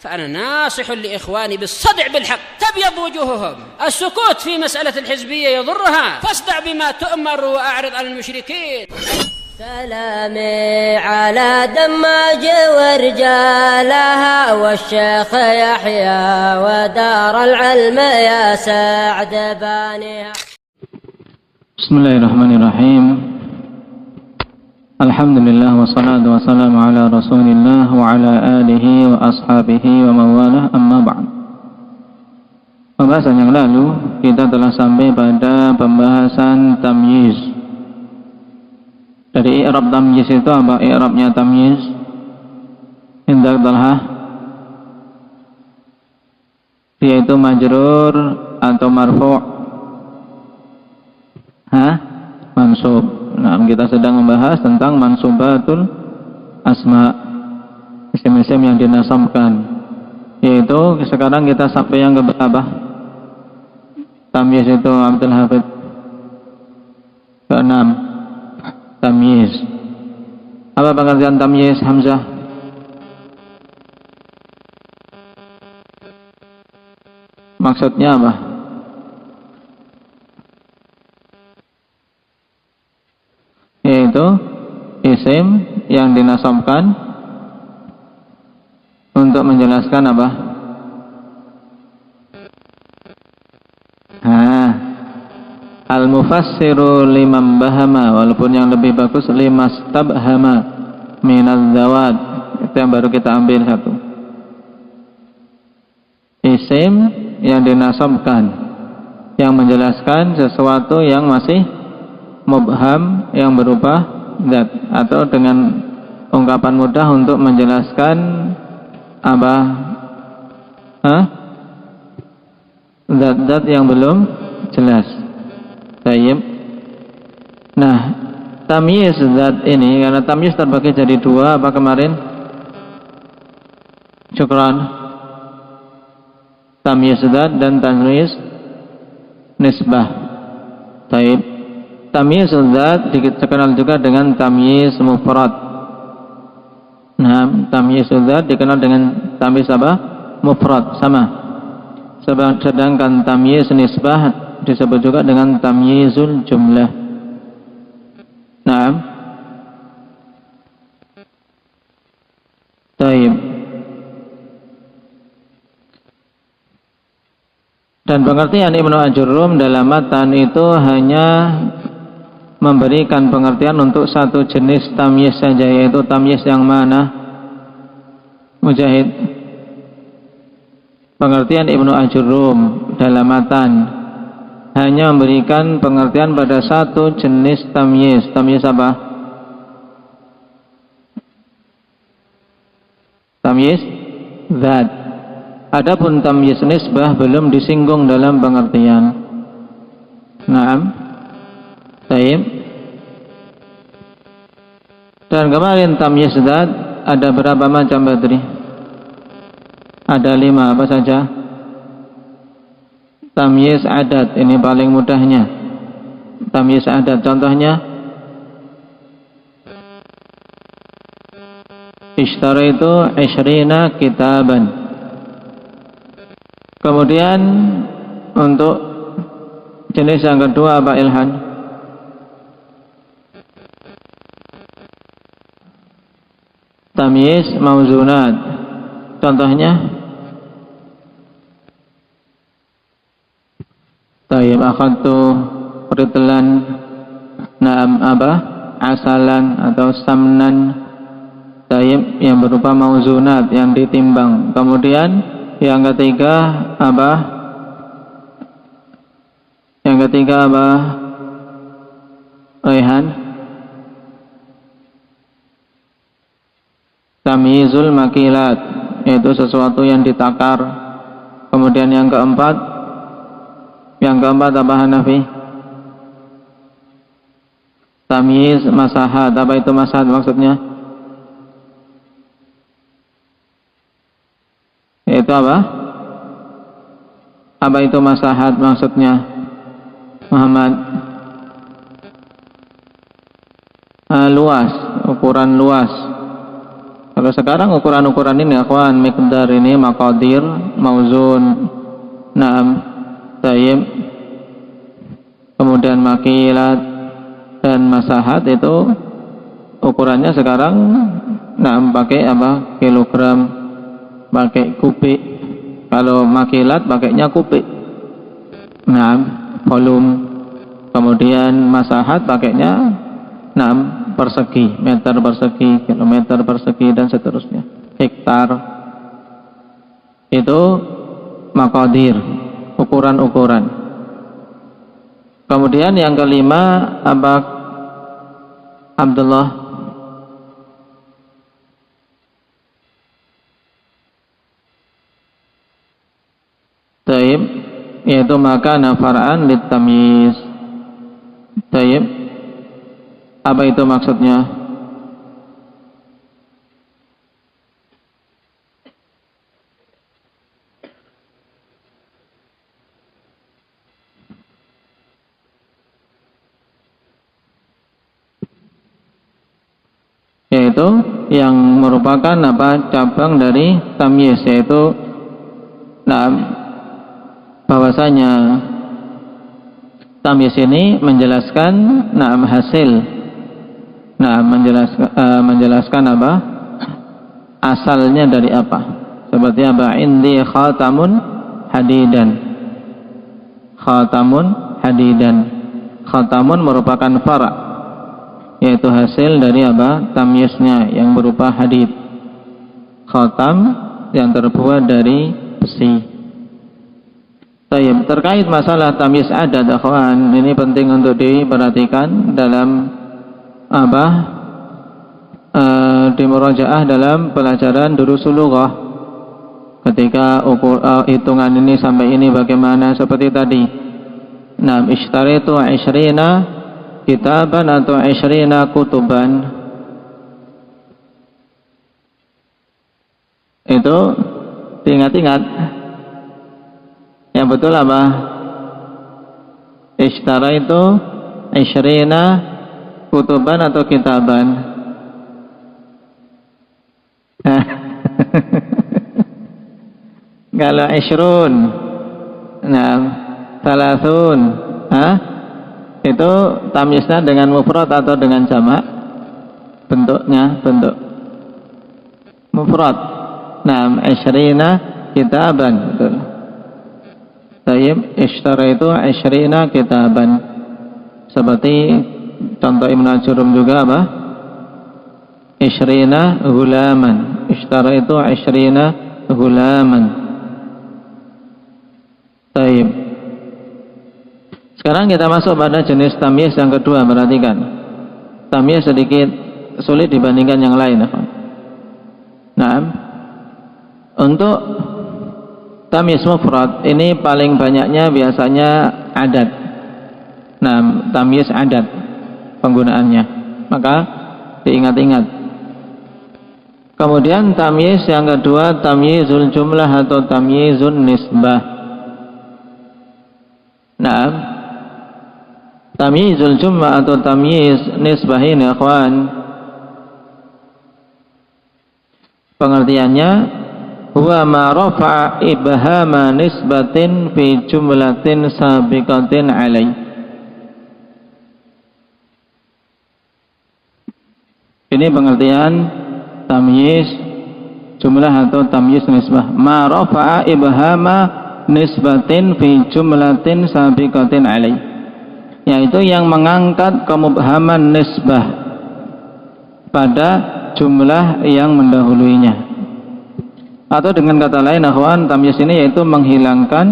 فأنا ناصح لإخواني بالصدع بالحق تبيض وجوههم. السكوت في مسألة الحزبية يضرها، فاصدع بما تؤمر وأعرض عن المشركين. سلامي على دماج ورجالها والشيخ يحيى ودار العلم يا سعد بانيها. بسم الله الرحمن الرحيم. الحمد لله والصلاة والسلام على رسول الله وعلى آله وأصحابه ومن والاه, amma ba'd. Pembahasan yang lalu kita telah sampai pada pembahasan tamyiz. Dari i'rab tamyiz itu apa i'rabnya tamyiz? Indah Talha, dia itu majrur atau marfu'? Mansub. Nah, kita sedang membahas tentang mansubatul asma, isim-isim yang dinasabkan. Yaitu sekarang kita sampai yang keberapa? Tamyiz itu Abdul Hafid. Ke-6. Tamyiz. Apa pengertian tamyiz, Hamzah? Maksudnya apa? Yaitu isim yang dinasabkan untuk menjelaskan apa? Al-mufassiru liman bahama, walaupun yang lebih bagus limastabhama minaz zawad. Itu yang baru kita ambil satu. Isim yang dinasabkan, yang menjelaskan sesuatu yang masih mubham, yang berupa zat, atau dengan ungkapan mudah untuk menjelaskan apa? Zat-zat yang belum jelas. Baik. Nah, tamyiz zat ini, karena tamyiz terbagi jadi dua, apa kemarin? Syukran. Tamyiz zat dan tamyiz nisbah. Baik. Tamyiz zat dikenal juga dengan tamyiz mufrad. Nah, tamyiz zat dikenal dengan tamyiz apa? Mufrad, sama. Sedangkan tamyiz nisbah disebut juga dengan tamyizul jumlah. Nah, baik. Dan pengertian Ibnu Ajurrum dalam matan itu hanya memberikan pengertian untuk satu jenis tamyiz saja, yaitu tamyiz yang mana? Mujahid. Pengertian Ibnu Ajurrum dalam matan hanya memberikan pengertian pada satu jenis tamyiz. Tamyiz apa? Tamyiz zat. Adapun tamyiz nisbah belum disinggung dalam pengertian. Naam. Baik. Dan kemarin tamyiz zat ada berapa macam, Badri? Ada 5, apa saja? Tamyiz adat, ini paling mudahnya. Tamyiz adat contohnya Ishtaraitu 20 kitaban. Kemudian untuk jenis yang kedua apa, Ilhan? Tamyiz mauzunat. Contohnya tayyib akhadtu ritlan, naam apa? Asalan atau samnan. Tayyib yang berupa mauzunat, yang ditimbang. Kemudian yang ketiga apa? Yang ketiga apa? Rehan. Tamyizul makilat, yaitu sesuatu yang ditakar. Kemudian yang keempat apa, Hanafi? Tamyiz masahat. Apa itu masahat maksudnya? Itu apa? Apa itu masahat maksudnya, Muhammad? Luas, ukuran luas. Kalau sekarang ukuran-ukuran ini akhwan, miqdar ini, maqadir, mauzun, na'am, tayyib, kemudian makilat dan masahat itu ukurannya sekarang na'am pakai apa? Kilogram, pakai kubik. Kalau makilat pakainya kubik. Na'am, volume. Kemudian masahat pakainya na'am persegi, meter persegi, kilometer persegi dan seterusnya. Hektar. Itu maqadir, ukuran-ukuran. Kemudian yang kelima apa Abdullah? Taib, yaitu makana far'an litamyiz. Taib, apa itu maksudnya? Yaitu yang merupakan apa? Cabang dari tamyiz, yaitu bahwasanya tamyiz ini menjelaskan hasil, menjelaskan apa? Asalnya dari apa? Seperti apa? Indi khatamun hadidan. Khatamun hadidan. Khatamun merupakan fara', yaitu hasil dari apa? Tamyiznya yang berupa hadid. Khatam yang terbuat dari besi. Terkait masalah tamyiz adat, akhwan, ini penting untuk diperhatikan dalam apa? Di murajaah dalam pelajaran durusul lughah. Ketika hitungan ini sampai ini bagaimana, seperti tadi. Ishtaritu 20 kitaban atau 20 kutuban. Itu diingat-ingat. Yang betul apa? Ishtara itu 20 kutuban atau kitaban. Kalau 20, salasun, itu tamyiznya dengan mufrad atau dengan jamak? Bentuknya bentuk mufrad. 20 kitaban, betul. Tayyib, ishtara itu 20 kitaban. Seperti contoh Ibnu Ajurum juga apa? 20 hulaman. Ishtara itu 20 hulaman. Tayyib. Sekarang kita masuk pada jenis tamyiz yang kedua. Perhatikan, tamyiz sedikit sulit dibandingkan yang lain. Untuk tamyiz mufrad ini paling banyaknya biasanya adat. Tamyiz adat penggunaannya, maka diingat-ingat. Kemudian tamyiz yang kedua, tamyizul jumlah atau tamyizun nisbah. Tamyizul jumlah atau tamyiz nisbah ini, akhwan, pengertiannya huwa ma rafa'a ibhama nisbatin fi jumlatin sabiqatin alaih. Ini pengertian tamyiz jumlah atau tamyiz nisbah. Ma rafa'a ibhama nisbatin fi jumlatin sabiqatin alaih, yaitu yang mengangkat kemubhaman nisbah pada jumlah yang mendahuluinya. Atau dengan kata lain, akhwan, tamyiz ini yaitu menghilangkan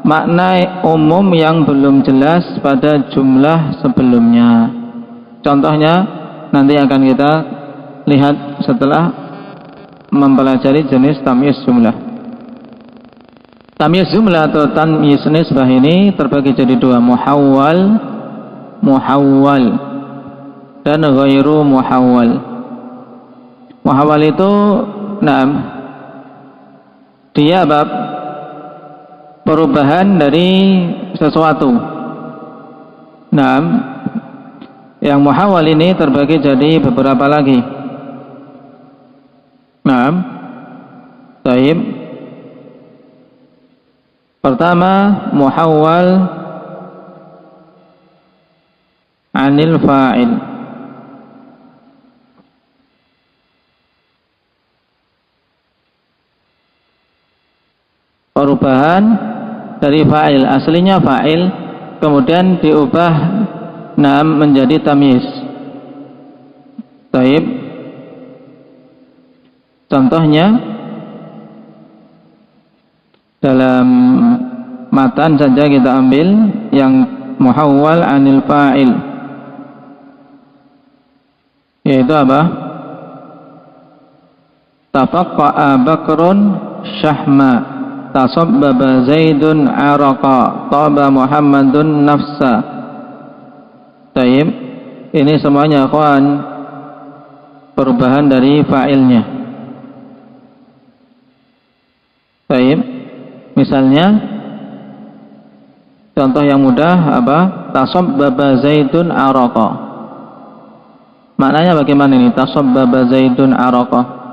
makna umum yang belum jelas pada jumlah sebelumnya. Contohnya nanti akan kita lihat setelah mempelajari jenis tamyiz jumlah. Tamyiz jumlah atau tamyiz nisbah ini terbagi jadi dua, muhawwal dan ghairu muhawwal. Muhawwal itu dia bab perubahan dari sesuatu. Yang muhawwal ini terbagi jadi beberapa lagi. Naam. Baik. Pertama, muhawwal anil fa'il. Perubahan dari fa'il, aslinya fa'il kemudian diubah menjadi tamyiz. Baik. Contohnya dalam matan saja kita ambil yang muhawwal anil fa'il, yaitu apa? Tafaqqa'a Bakrun syahma, tasabbaba Zaidun araqa, taba Muhammadun nafsa. Taib. Ini semuanya akhwan perubahan dari fa'ilnya. Taib. Misalnya contoh yang mudah apa? Tasabbaba Zaidun araqa. Maknanya bagaimana ini? Tasabbaba Zaidun araqa.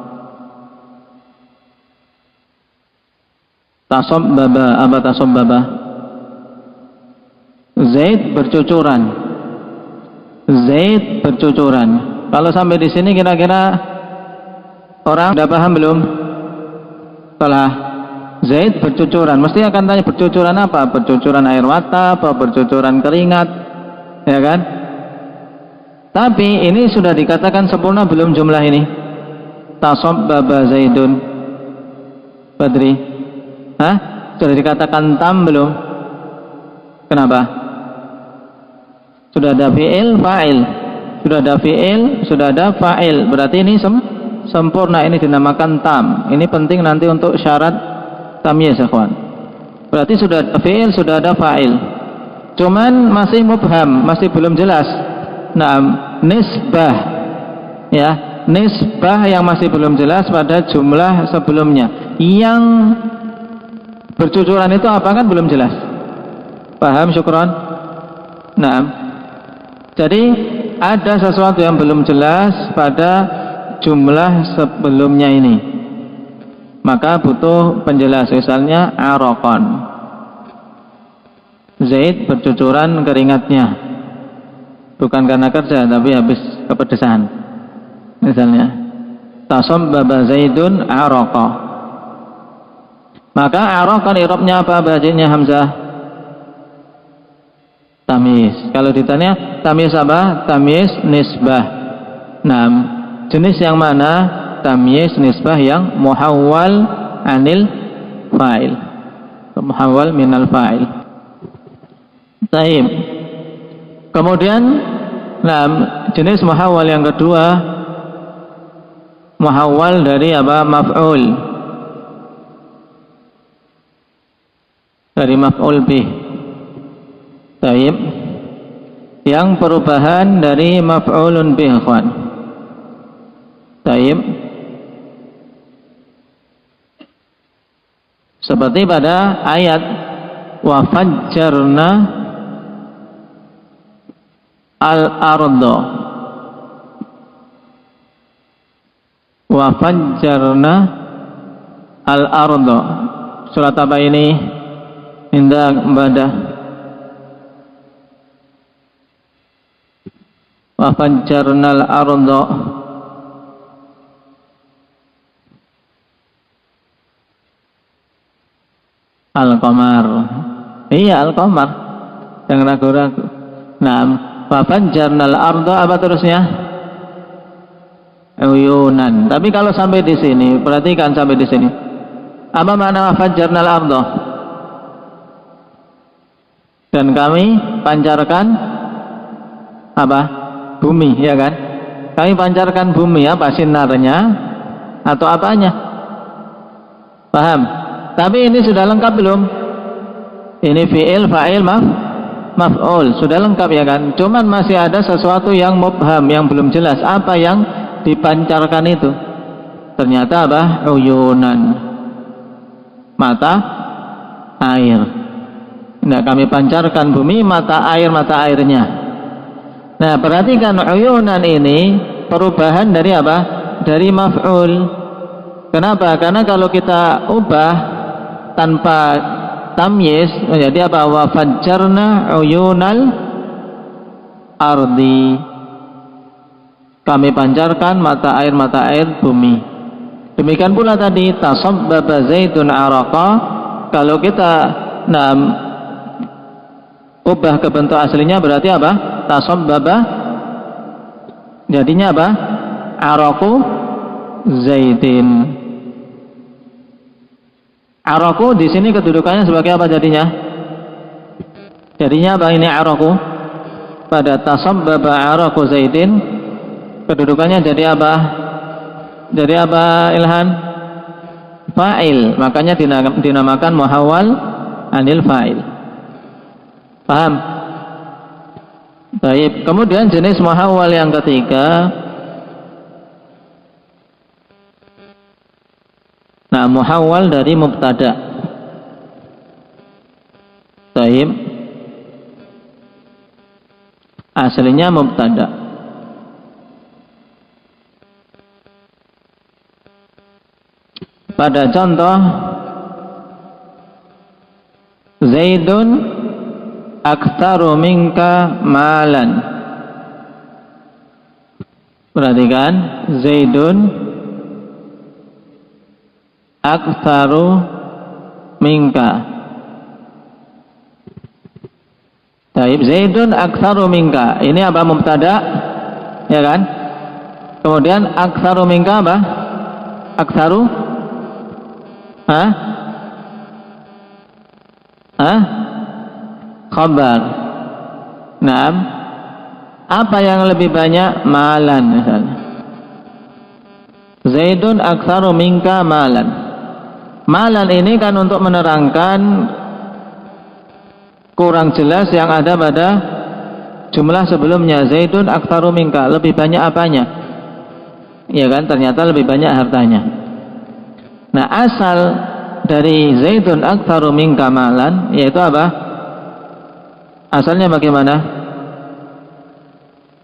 Tasabbaba, apa tasabbaba? Zaid bercucuran. Zaid bercucuran. Kalau sampai di sini kira-kira orang sudah paham belum? Setelah Zaid bercucuran, mesti akan tanya bercucuran apa? Bercucuran air mata, apa bercucuran keringat, ya kan? Tapi ini sudah dikatakan sempurna belum jumlah ini? Tasabbaba Zaidun. Badri. Hah? Sudah dikatakan tam belum? Kenapa? Sudah ada fi'il, fa'il. Sudah ada fi'il, sudah ada fa'il. Berarti ini sempurna, ini dinamakan tam. Ini penting nanti untuk syarat tamyiz, ikhwan. Berarti sudah ada fi'il, sudah ada fa'il. Cuman masih mubham, masih belum jelas. Nah, nisbah. Ya, nisbah yang masih belum jelas pada jumlah sebelumnya. Yang bercucuran itu apa kan belum jelas. Paham, syukron? Nah, jadi ada sesuatu yang belum jelas pada jumlah sebelumnya ini, maka butuh penjelas. Misalnya araqan, Zaid bercucuran keringatnya, bukan karena kerja tapi habis kepedesan. Misalnya tasabbaba Zaidun araqa, maka araqan i'rabnya apa? Bajanya hamzah tamyiz. Kalau ditanya tamyiz apa? Tamyiz nisbah. Nah, jenis yang mana? Tamyiz nisbah yang muhawwal anil fa'il, muhawwal minal fa'il. Taib. Kemudian jenis muhawwal yang kedua, muhawwal dari apa? Maf'ul, dari maf'ul bih. Taib. Yang perubahan dari maf'ulun bih, ikhwan. Taib. Seperti pada ayat wa fajjarna al-ardo, wa fajjarna al-ardo. Surat apa ini? Indah ibadah. Wa fajjarnal arda al-qamar. Iya, al-qamar. Jangan ragu-ragu. Nah, wa fajjarnal arda apa terusnya? Uyunan. Tapi kalau sampai di sini, perhatikan sampai di sini. Apa makna wa fajjarnal arda? Dan kami pancarkan apa? Bumi, ya kan? Kami pancarkan bumi, apa sinarnya atau apanya? Paham? Tapi ini sudah lengkap belum? Ini fi'il, fa'il, maf'ul, sudah lengkap, ya kan? Cuman masih ada sesuatu yang mubham, yang belum jelas. Apa yang dipancarkan itu? Ternyata apa? Uyunan, mata air. Nah, kami pancarkan bumi, mata airnya. Nah, perhatikan uyunan ini perubahan dari apa? Dari maf'ul. Kenapa? Karena kalau kita ubah tanpa tamyiz menjadi apa? Wa fajjarna uyunal ardi. Kami pancarkan mata air bumi. Demikian pula tadi tasabbaba zaitun araqa. Kalau kita ubah ke bentuk aslinya berarti apa? Tasabbaba jadinya apa? Araqu zaitin. Araku di sini kedudukannya sebagai apa jadinya? Jadinya apa ini araku? Pada tasabbaba araku zaitin kedudukannya jadi apa? Jadi apa Ilhan? Fa'il. Makanya dinamakan muhawwal anil fa'il. Paham? Baik. Kemudian jenis muhawwal yang ketiga, nah, muhawwal dari mubtada. Baik. Aslinya mubtada. Pada contoh Zaidun aktsaru minka malan. Perhatikan, Zaidun aktsaru minka. Baik, Zaidun aktsaru minka. Ini apa? Mubtada, ya kan? Kemudian aktsaru minka apa? Aktsaru khabar. Naam. Apa yang lebih banyak? Malan misalnya. Zaidun aktsaru minka malan. Malan ini kan untuk menerangkan kurang jelas yang ada pada jumlah sebelumnya. Zaidun aktsaru minka, lebih banyak apanya? Ya kan, ternyata lebih banyak hartanya. Nah, asal dari Zaidun aktsaru minka malan yaitu apa? Asalnya bagaimana?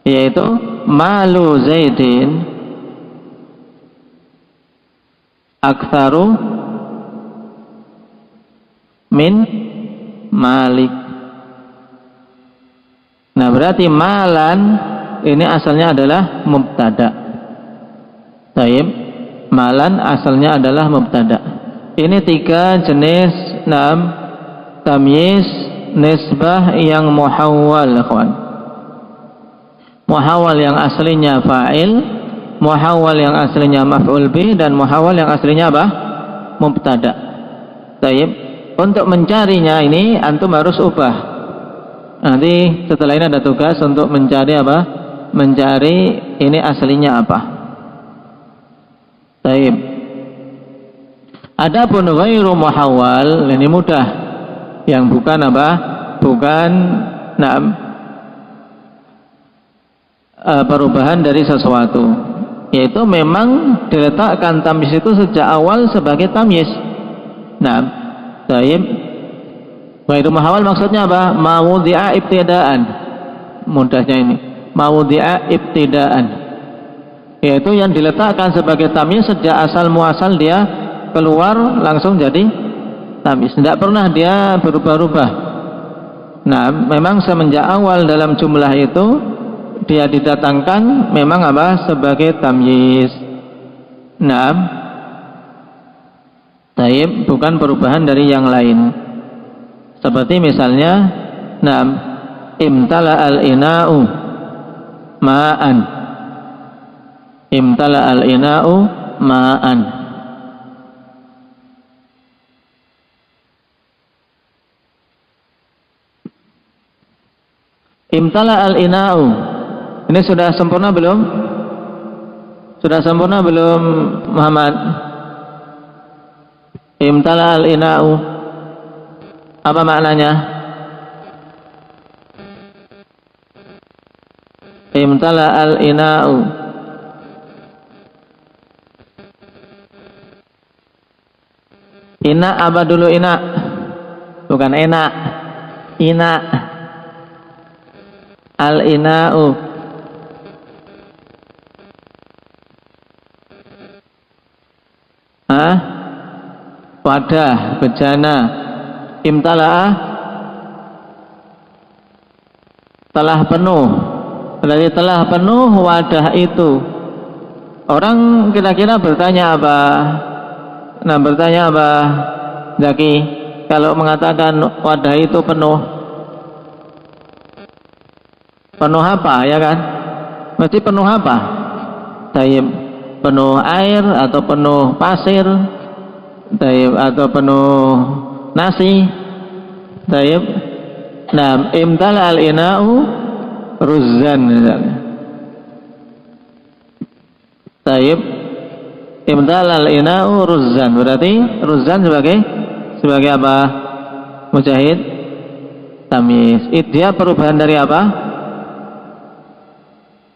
Yaitu malu Zaidin aktsaru min malik. Nah, berarti malan ini asalnya adalah mubtada. Baik, malan asalnya adalah mubtada. Ini tiga jenis tamyiz nisbah yang muhawwal, ikhwan. Muhawwal yang aslinya fa'il, muhawwal yang aslinya maf'ul bih, dan muhawwal yang aslinya apa? Mubtada. Baik. Untuk mencarinya ini antum harus ubah. Nanti setelah ini ada tugas untuk mencari apa? Mencari ini aslinya apa. Baik. Adapun ghairu muhawwal ini mudah. Yang bukan apa? Bukan perubahan dari sesuatu. Yaitu memang diletakkan tamyiz itu sejak awal sebagai tamyiz. Nah, baik. Ghairu muhawwal maksudnya apa? Mawudhi'a ibtidaan. Mudahnya ini. Mawudhi'a ibtidaan. Yaitu yang diletakkan sebagai tamyiz sejak asal muasal dia keluar langsung jadi tamyiz. Tidak pernah dia berubah-ubah. Nah, memang semenjak awal dalam jumlah itu dia didatangkan memang apa? Sebagai tamyiz. Nah, taib, bukan perubahan dari yang lain. Seperti misalnya, imtala al-ina'u ma'an. Imtala al-ina'u ma'an. Imtala al-ina'u. Ini sudah sempurna belum? Sudah sempurna belum, Muhammad? Imtala al-ina'u. Apa maknanya? Imtala al-ina'u. Ina apa dulu ina? Bukan enak. Ina. Al-ina'u. wadah, bejana. Imtala'ah telah penuh. Berarti telah penuh wadah itu. Orang kira-kira bertanya apa? Nah, bertanya apa, Zaki? Kalau mengatakan wadah itu penuh, penuh apa, ya kan? Mesti penuh apa? Taib, penuh air atau penuh pasir? Taib, atau penuh nasi? Taib. Nah, imtala al-ina'u ruzzan misalnya. Taib, imtala al-ina'u ruzzan. Berarti ruzzan sebagai apa? Mujahid? Tamyiz. Dia perubahan dari apa?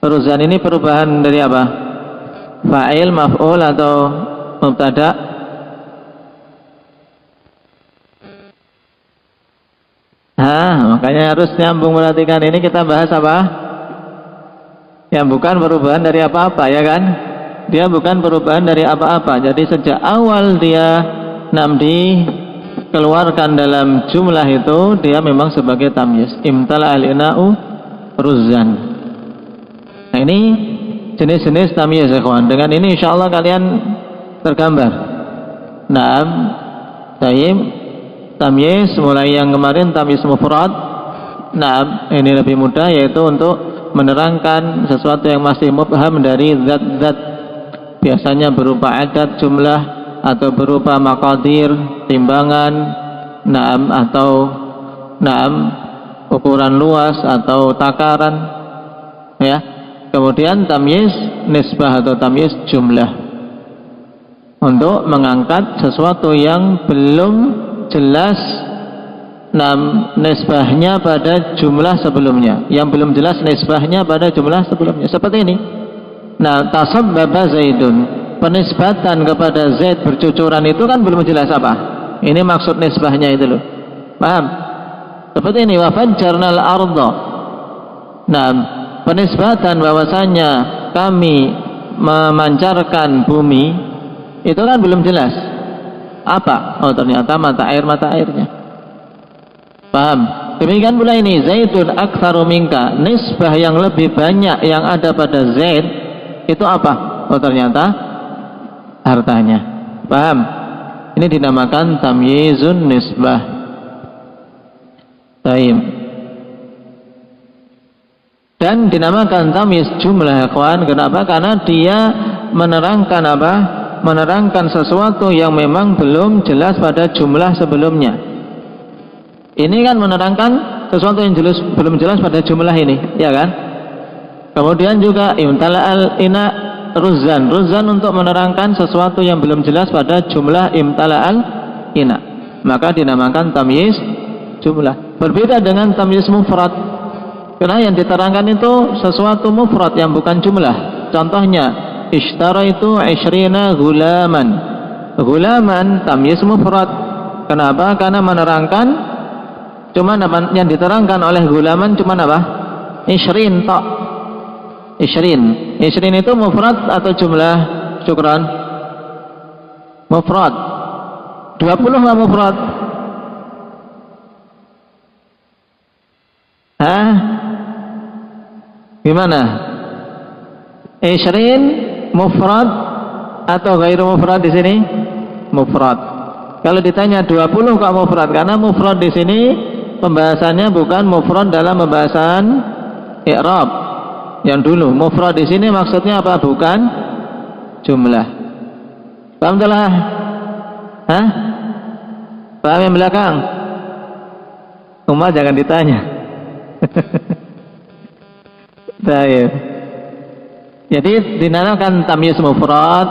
Ruzzan ini perubahan dari apa? Fa'il, maf'ul atau mubtada? Makanya harus nyambung, perhatikan. Ini kita bahas apa? Yang bukan perubahan dari apa-apa, ya kan? Dia bukan perubahan dari apa-apa. Jadi sejak awal dia dikeluarkan dalam jumlah itu, dia memang sebagai tamyiz. Imtala al-ina'u ruzzan. Nah, ini jenis-jenis tamyiz, ikhwan. Dengan ini insyaallah kalian tergambar. Naam, tayyib, tamyiz mulai yang kemarin tamyiz mufrad. Naam, ini lebih mudah, yaitu untuk menerangkan sesuatu yang masih mubham dari zat-zat, biasanya berupa adad, jumlah, atau berupa maqadir, timbangan, naam, atau naam, ukuran luas atau takaran, ya. Kemudian tamyiz nisbah atau tamyiz jumlah, untuk mengangkat sesuatu yang belum jelas nisbahnya pada jumlah sebelumnya, yang belum jelas nisbahnya pada jumlah sebelumnya. Seperti ini. Nah, tasabbaba Zaidun, penisbatan kepada Zaid bercucuran itu kan belum jelas apa. Ini maksud nisbahnya itu loh. Paham? Seperti ini, wa fajjarnal arda. Nah, penisbatan bahwasanya kami memancarkan bumi itu kan belum jelas apa. Oh, ternyata mata airnya. Paham? Demikian pula ini, Zaidun aktsaru minka, nisbah yang lebih banyak yang ada pada Zaid itu apa? Oh, ternyata hartanya. Paham? Ini dinamakan tamyizun nisbah. Taib. Dan dinamakan tamyiz jumlah, ikhwan. Kenapa? Karena dia menerangkan apa? Menerangkan sesuatu yang memang belum jelas pada jumlah sebelumnya. Ini kan menerangkan sesuatu yang belum jelas pada jumlah ini, ya kan? Kemudian juga imtala al-ina ruzzan, untuk menerangkan sesuatu yang belum jelas pada jumlah imtala al-ina, maka dinamakan tamyiz jumlah. Berbeda dengan tamyiz mufrad, karena yang diterangkan itu sesuatu mufrad yang bukan jumlah. Contohnya, ishtaraitu 20 gulaman. Gulaman tamyiz mufrad. Kenapa? Karena menerangkan cuman apa yang diterangkan oleh gulaman, cuman apa? 20 tok. 20 itu mufrad atau jumlah? Syukran. Mufrad. 20 lah mufrad. Gimana? 20 mufrad atau ghairu mufrad di sini? Mufrad. Kalau ditanya 20 kok mufrad? Karena mufrad di sini pembahasannya bukan mufrad dalam pembahasan i'rab yang dulu. Mufrad di sini maksudnya apa? Bukan jumlah. Paham telah? Paham yang belakang? Umat jangan ditanya. Baik. Jadi dinamakan tamyiz mufrad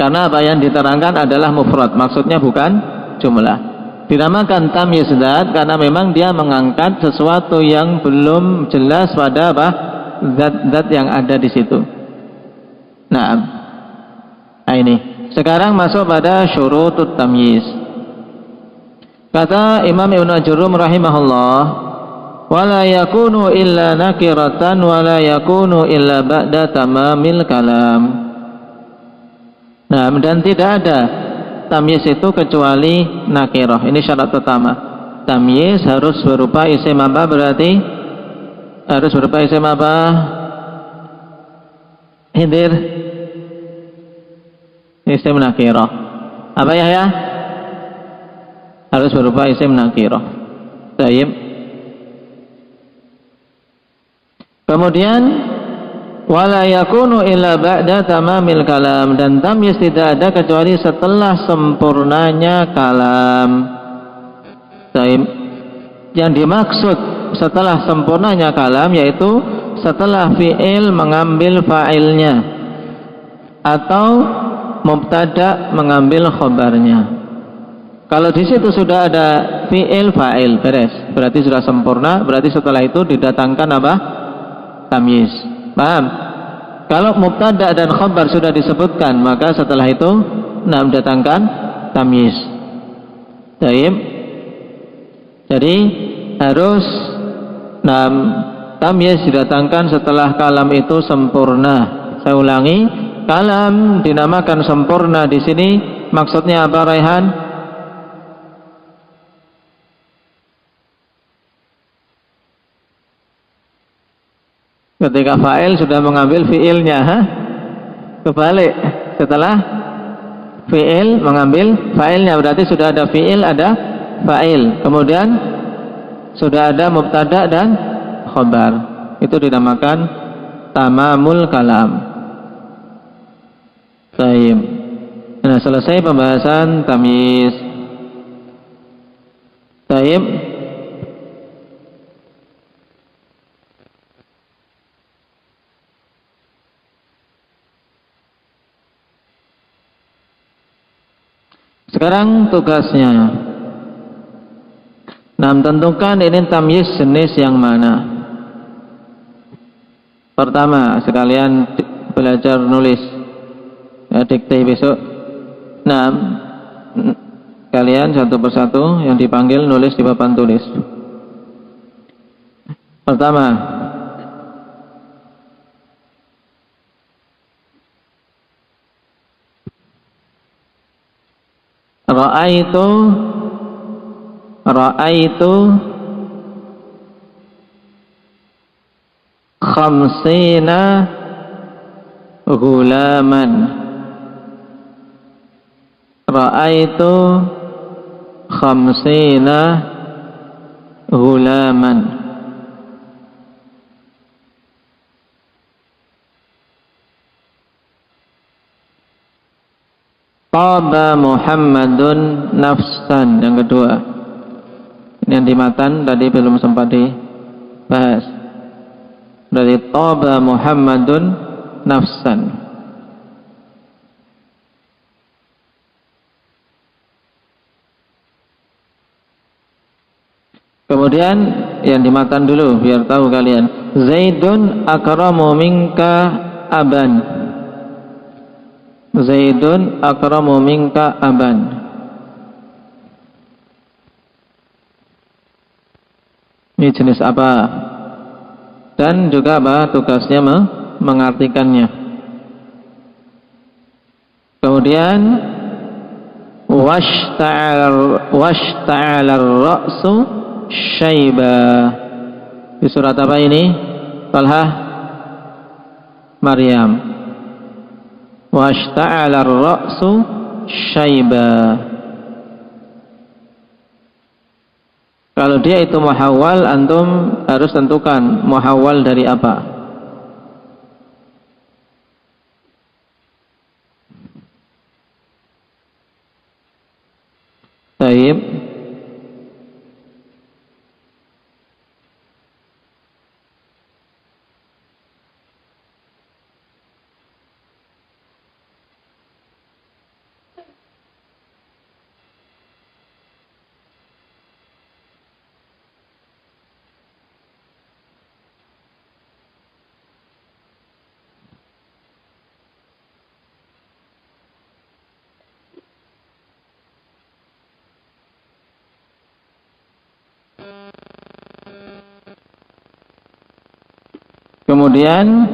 karena apa yang diterangkan adalah mufrad, maksudnya bukan jumlah. Dinamakan tamyiz zat karena memang dia mengangkat sesuatu yang belum jelas pada apa? Zat-zat yang ada di situ. Nah, ini. Sekarang masuk pada syurutut tamyiz. Kata Imam Ibnu Ajurrum rahimahullah, wala yakunu illa nakiratan wala yakunu illa ba'da tamamil kalam. Nah, dan tidak ada tamyiz itu kecuali nakirah. Ini syarat pertama. Tamyiz harus berupa isim apa berarti? Harus berupa isim apa? Hidir. Isim nakirah. Apa ya? Harus berupa isim nakirah. Baik. Kemudian wala yakunu illa ba'da tamamil kalam, dan tamyiz tidak ada kecuali setelah sempurnanya kalam. Baik. Yang dimaksud setelah sempurnanya kalam yaitu setelah fi'il mengambil fa'ilnya atau mubtada mengambil khabarnya. Kalau di situ sudah ada fi'il fa'il beres, berarti sudah sempurna, berarti setelah itu didatangkan apa? Tamyiz. Paham? Kalau mubtada dan khabar sudah disebutkan, maka setelah itu mendatangkan tamyiz. Baik. Jadi harus tamyiz didatangkan setelah kalam itu sempurna. Saya ulangi, kalam dinamakan sempurna di sini maksudnya apa, Raihan? Ketika fa'il sudah mengambil fi'ilnya, kebalik. Setelah fi'il mengambil fa'ilnya, berarti sudah ada fi'il, ada fa'il. Kemudian sudah ada mubtada dan khabar. Itu dinamakan tamamul kalam. Baik. Nah, selesai pembahasan tamyiz. Baik. Sekarang tugasnya. Tentukan ini tamyiz jenis yang mana. Pertama, sekalian belajar nulis. Ya, dikte besok. Kalian satu persatu yang dipanggil nulis di papan tulis. Pertama, Ra'aitu khamsina ghulaman. Ra'aitu khamsina ghulaman. Taba Muhammadun nafsan. Yang kedua, ini yang di matan tadi belum sempat dibahas. Dari Taba Muhammadun nafsan. Kemudian yang di matan dulu biar tahu kalian. Zaidun akramu minka aban. Zaidun akramu minka aban. Ini jenis apa? Dan juga apa tugasnya mengartikannya. Kemudian washta'al ar-ra'su syaiba. Di surat apa ini? Talha, Maryam. Washta'al ar-ra'su syaiba. Kalau dia itu muhawwal, antum harus tentukan muhawwal dari apa. Baik. Kemudian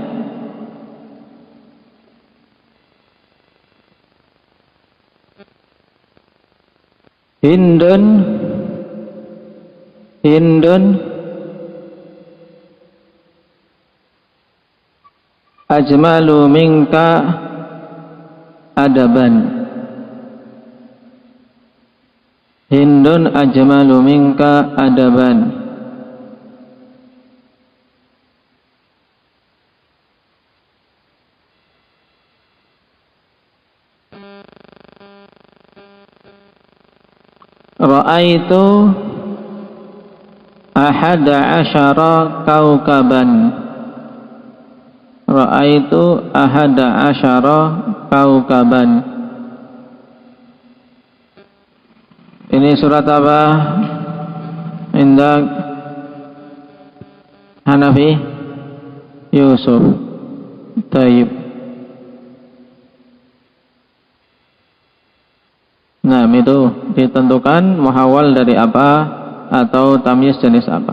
Hindun, Hindun, ajmalu minka adaban. Hindun ajmalu minka adaban. Ra'aitu ahada asyara kaukaban. Ra'aitu ahada asyara kaukaban. Ini surat apa? Indak Hanafi Yusuf. Taib. Nah, itu ditentukan muhawal dari apa atau tamyiz jenis apa.